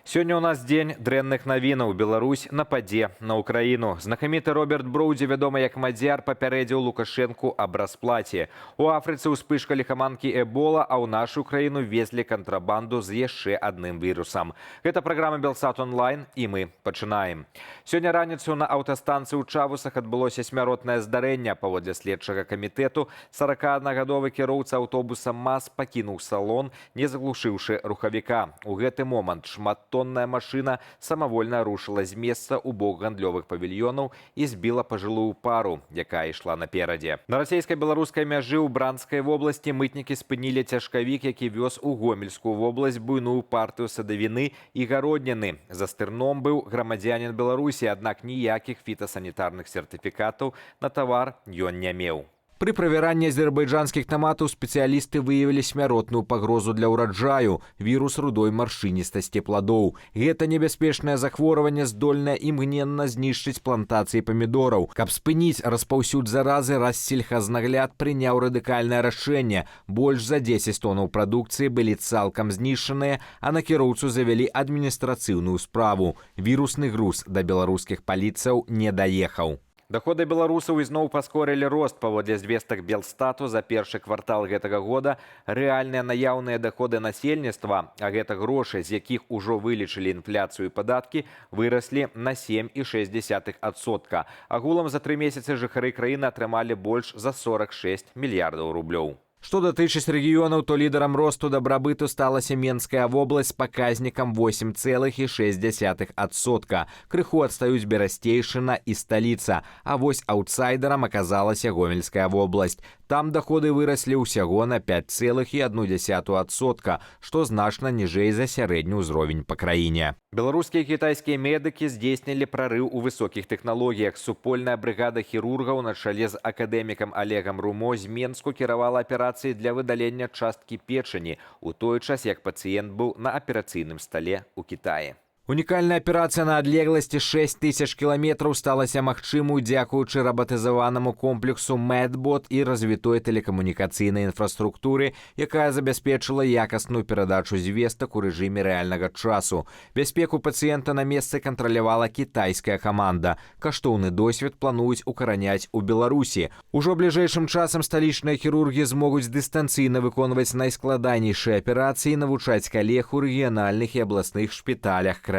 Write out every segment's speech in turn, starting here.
Сёння у нас дзень дрэнных навінаў. Беларусь нападзе на Украіну. Знакаміты Роберт Броудзі, вядомы як Мадзяр, папярэдзіў Лукашэнку аб расплаце. У Афрыцы ўспышка ліхаманкі Эбола, а ў нашу краіну везлі кантрабанду з яшчэ адным вірусам. Гэта праграма Белсат онлайн, і мы пачынаем. Сёння раніцу на аўтастанцыі ў Чавусах адбылося смяротнае здарэнне. Паводле следчага камітэту, 41-гадовы кіроўца аўтобуса МАЗ пакінуў салон, не заглушыўшы рухавіка. У гэты момант шматтонная машына самавольна рушыла з месца ў бок гандлёвых павільёнаў і збіла пажылую пару, якая ішла наперадзе. На расійска-беларускай мяжы ў Бранскай вобласці мытнікі спынілі цяжкавік, які вёз у Гомельскую вобласць буйную партыю садавіны і гародніны. За стырном быў грамадзянін Беларусі, аднак ніякіх фітасанітарных сертыфікатаў на тавар ён не меў. При правяранні азербайджанскіх таматаў спецыялісты выявілі смяротную пагрозу для ўраджаю – вірус рудой маршчыністасці пладоў. Гэта небяспечнае захворванне здольнае імгненна знішчыць плантацыі памідораў. Каб спыніць распаўсюд заразы, Рассельхазнагляд прыняў радыкальнае рашэнне. Больш за 10 тонаў прадукцыі былі цалкам знішчаныя, а на кіроўцу завялі адміністрацыйную справу. Вірусны груз да беларускіх паліцыяў не даехаў. Доходы беларусаў ізноў паскорылі рост. Паводле звестак Белстату за першы квартал гэтага года рэальныя наяўныя доходы насельніцтва, а гэта грошы, з якіх ужо вылічылі інфляцыю і падаткі, выраслі на 7,6%. Агулам за 3 месяцы жыхары краіны атрымалі больш за 46 мільярдаў рублёў. Што датычыць рэгіёнаў, то лідарам росту дабрабыту сталася Менская вобласць з паказнікам 8,6%. Крыху адстаюць Берасцейшчына і сталіца, а вось аўтсайдерам аказалася Гомельская вобласць. Там доходы выраслі ўсяго на 5,1%, што значна ніжэй за сярэдні ўзровень па краіне. Беларускія і кітайскія медыкі здзейснілі прарыў у высокіх тэхналогіях. Супольная брыгада хірургаў на чале з акадэмікам Олегам Румо з Менску кіравала аперацыі для выдалення часткі печані, у той час як пацыент быў на аперацыйным стале ў Кітаі. Унікальная аперацыя на адлегласці 6000 кіламетраў сталася магчымую дзякуючы рабатызаванаму комплексу Медбот і развітой тэлекамунікацыйнай інфраструктуры, якая забяспечыла якасную перадачу звестак у рэжыме рэальнага часу. Бяспеку пацыента на месцы кантралявала кітайская каманда. Каштоўны досвед плануюць укараняць у Беларусі. Ужо бліжэйшым часам сталічныя хірургі змогуць дыстанцыйна выконваць найскладанейшыя аперацыі і навучаць калег у рэгіянальных і абласных шпіталях краіны.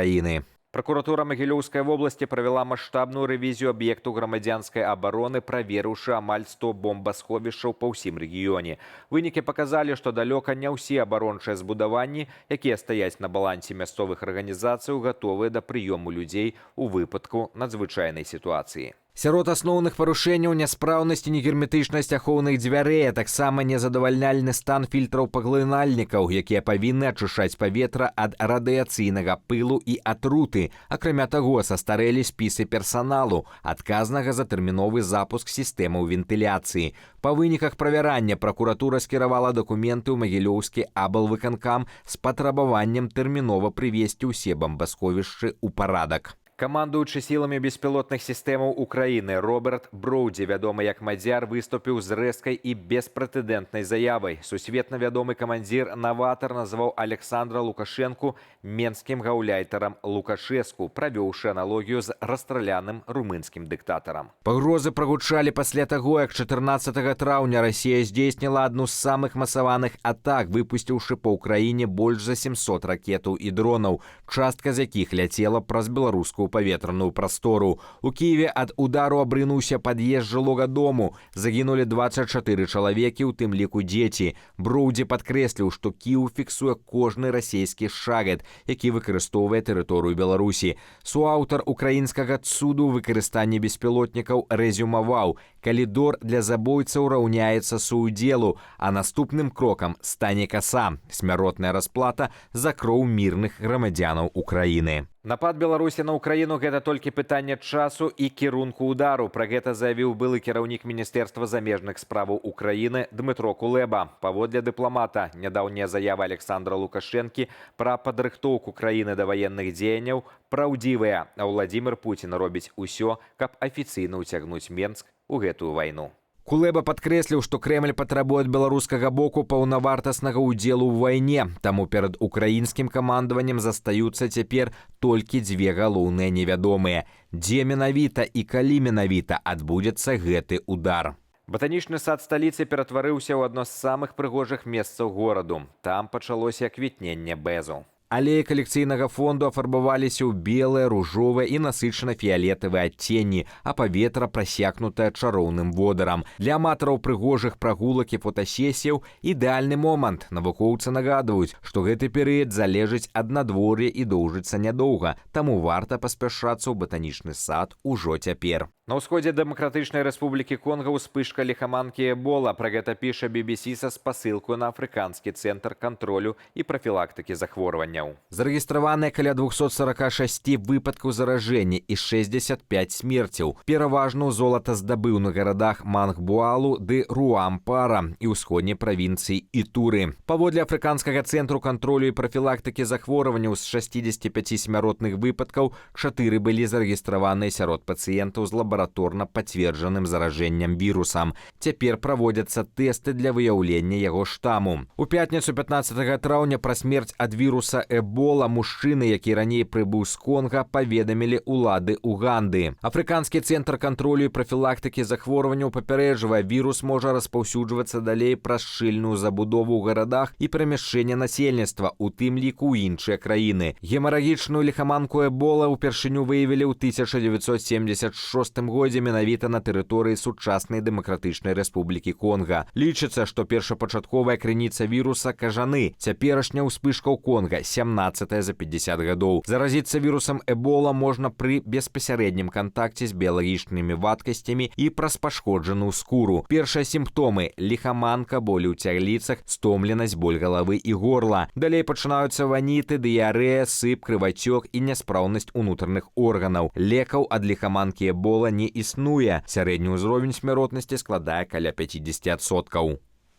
Пракуратура Магілёўскай вобласці правяла маштабную рэвізію аб'екту грамадзянскай абароны, праверыўшы амаль 100 бомбасховішчаў па ўсім рэгіёне. Вынікі паказалі, што далёка не ўсе абарончыя збудаванні, якія стаяць на балансе мясцовых арганізацыяў, гатовыя да прыёму людзей у выпадку надзвычайнай сітуацыі. Сярод асноўных парушэнняў няспраўнасць і негерметычнасць ахоўных дзвярэй, а таксама незадавальняльны стан фільтраў паглынальнікаў, якія павінны ачышаць паветра ад радыяцыйнага пылу і атруты. Акрамя таго, састарэлі спісы персаналу, адказнага за тэрміновы запуск сістэмаў вентыляцыі. Па выніках правярання пракуратура скіравала дакументы ў Магілёўскі аблвыканкам з патрабаваннем тэрмінова прывесці ўсе бомбасховішчы ў парадак. Камандуючы сіламі беспілотных сістэмаў Украіны Роберт Броудзі, вядомы як Мадзяр, выступіў з рэзкай і беспрэцэдэнтнай заявай. Сусветна вядомы камандзір-наватар назваў Александра Лукашэнку менскім гаўляйтарам Лукашэску, правёўшы аналогію з расстраляным румынскім дыктатарам. Пагрозы прагучалі пасля таго, як 14 траўня Расія здзейсніла адну з самых масаваных атак, выпусціўшы па ўкраіне больш за 700 ракетаў і дронаў, частка з якіх ляцела праз беларускую паветраную прастору. У Кіеве ад удару абрынуўся пад'езд жылога дому. Загінулі 24 чалавекі, у тым ліку дзеці. Броудзі падкрэсліў, што Кіеў фіксуе кожны расійскі шагат, які выкарыстоўвае тэрыторыю Беларусі. Суаўтар украінскага цуду выкарыстання беспілотнікаў рэзюмаваў: калідор для забойцаў раўняецца суудзелу, а наступным крокам стане каса – смяротная расплата за кроў мірных грамадзянаў Украіны. Напад Беларусі на Украіну – гэта толькі пытанне часу і кірунку ўдару. Пра гэта заявіў былы кіраўнік Міністэрства замежных справаў Украіны Дмытро Кулеба. Паводле дыпламата, нядаўняя заява Александра Лукашэнкі пра падрыхтоўку краіны да ваенных дзеянняў праўдзівая, а Владзімір Пуцін робіць усё, каб афіцыйна ўцягнуць Менск у гэтую вайну. Кулеба падкрэсліў, што Крэмль патрабуе ад беларускага боку паўнавартаснага ўдзелу ў вайне, таму перад украінскім камандаваннем застаюцца цяпер толькі дзве галоўныя невядомыя. Дзе менавіта і калі менавіта адбудзецца гэты удар. Батанічны сад сталіцы ператварыўся ў адно з самых прыгожых месцаў гораду. Там пачалося квітненне бэзу. Алеі калекцыйнага фонду афарбаваліся ў белыя, ружовыя і насычана-фіялетавыя адценні, а паветра прасякнутае чароўным водарам. Для аматараў прыгожых прагулак і фотасесіяў ідэальны момант. Навукоўцы нагадваюць, што гэты перыяд залежыць ад надвор'я і доўжыцца нядоўга, таму варта паспяшацца ў батанічны сад ужо цяпер. На ўсходзе Дэмакратычнай Рэспублікі Конга ўспышка ліхаманкі Эбола. Пра гэта піша BBC са спасылкаю на афрыканскі цэнтр кантролю і прафілактыкі захворванняў. Зарэгістраваныя каля 246 выпадкаў заражэння і 65 смерцяў. Пераважна ў золатаздабыўных гарадах Мангбуалу ды Руампара і ўсходняй правінцыі Ітуры. Паводле афрыканскага цэнтру кантролю і прафілактыкі захворванняў з 65 смяротных выпадкаў 4 былі зарэгістраваныя сярод пацыентаў з лабараторна пацверджаным заражэннем вірусам. Цяпер праводзяцца тэсты для выяўлення яго штаму. У пятніцу 15 траўня пра смерць ад віруса Эбола мужчыны, які раней прыбыў з Конга, паведамілі ўлады Уганды. Афрыканскі цэнтр кантролю і прафілактыкі захворванняў папярэджвае, вірус можа распаўсюджвацца далей праз шчыльную забудову ў гарадах і перамяшчэнне насельніцтва, у тым ліку ў іншыя краіны. Гемарагічную ліхаманку Эбола ўпершыню выявілі ў 1976 годзе менавіта на тэрыторыі сучаснай Дэмакратычнай Рэспублікі Конга. Лічыцца, што першапачатковая крыніца віруса кажаны. Цяперашняя ўспышка ў Конга 17-я за 50 гадоў. Заразіцца вірусам Эбола можна пры беспасярэднім кантакце з біялагічнымі вадкасцямі і праз пашкоджаную скуру. Першыя сімптомы – ліхаманка, болі ў цягліцах, стомленасць, боль галавы і горла. Далей пачынаюцца ваніты, дыярэя, сып, крывацёк і няспраўнасць унутраных органаў. Лекаў ад ліхаманкі Эбола не існуе. Сярэдні ўзровень смяротнасці складае каля 50%.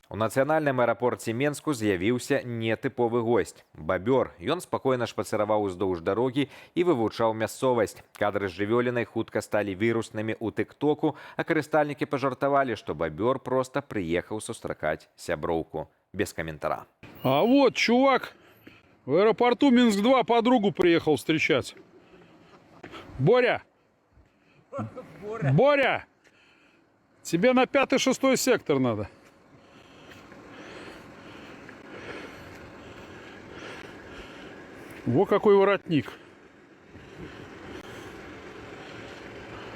У нацыянальным аэрапорце Менску з'явіўся нетыповы госць – бабёр. Ён спакойна шпацыраваў уздоўж дарогі і вывучаў мясцовасць. Кадры з жывёлінай хутка сталі віруснымі ў тык-току, а карыстальнікі пажартавалі, што бабёр проста прыехаў сустракаць сяброўку. Без каментара. А вот чувак в аэропорту Минск-2 подругу приехал встречать. Боря! Боря! Тебе на 5-6 сектор надо. Во какой воротник.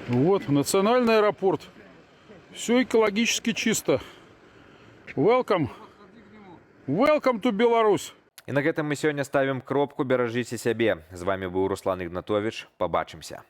Вот, национальный аэропорт. Все экологически чисто. Welcome. Welcome to Беларусь. І на гэтым мы сёння ставім кропку. Беражыце сябе. З вами быў Руслан Ігнатовіч. Пабачымся.